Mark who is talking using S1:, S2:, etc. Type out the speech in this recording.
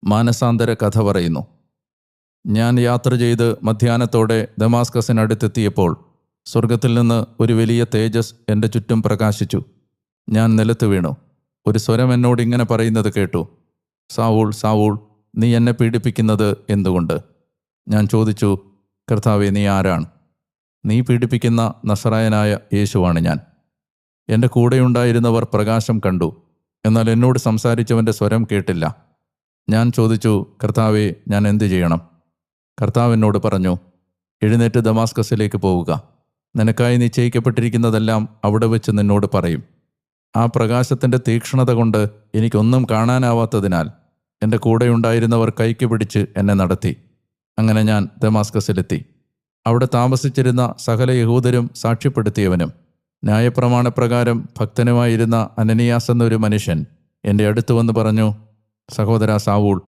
S1: മാനസാന്തര കഥ പറയുന്നു. ഞാൻ യാത്ര ചെയ്ത് മധ്യാഹ്നത്തോടെ ദമാസ്കസിനടുത്തെത്തിയപ്പോൾ സ്വർഗത്തിൽ നിന്ന് ഒരു വലിയ തേജസ് എൻ്റെ ചുറ്റും പ്രകാശിച്ചു. ഞാൻ നിലത്ത് വീണു. ഒരു സ്വരം എന്നോട് ഇങ്ങനെ പറയുന്നത് കേട്ടു: സാവൂൾ, സാവൂൾ, നീ എന്നെ പീഡിപ്പിക്കുന്നത് എന്തുകൊണ്ട്? ഞാൻ ചോദിച്ചു: കർത്താവേ, നീ ആരാണ്? നീ പീഡിപ്പിക്കുന്ന നസറായനായ യേശുവാണ് ഞാൻ. എൻ്റെ കൂടെയുണ്ടായിരുന്നവർ പ്രകാശം കണ്ടു, എന്നാൽ എന്നോട് സംസാരിച്ചവൻ്റെ സ്വരം കേട്ടില്ല. ഞാൻ ചോദിച്ചു: കർത്താവേ, ഞാൻ എന്തു ചെയ്യണം? കർത്താവ് എന്നോട് പറഞ്ഞു: എഴുന്നേറ്റ് ദമാസ്കസിലേക്ക് പോവുക. നിനക്കായി നിശ്ചയിക്കപ്പെട്ടിരിക്കുന്നതെല്ലാം അവിടെ വെച്ച് നിന്നോട് പറയും. ആ പ്രകാശത്തിൻ്റെ തീക്ഷ്ണത കൊണ്ട് എനിക്കൊന്നും കാണാനാവാത്തതിനാൽ എൻ്റെ കൂടെയുണ്ടായിരുന്നവർ കൈക്ക് പിടിച്ച് എന്നെ നടത്തി. അങ്ങനെ ഞാൻ ദമാസ്കസിലെത്തി. അവിടെ താമസിച്ചിരുന്ന സകല യഹൂദരും സാക്ഷ്യപ്പെടുത്തിയവനും ന്യായപ്രമാണപ്രകാരം ഭക്തനുമായിരുന്ന അനനിയാസ് എന്നൊരു മനുഷ്യൻ എൻ്റെ അടുത്ത് വന്ന് പറഞ്ഞു: സഹോദരാ സാവൂൾ,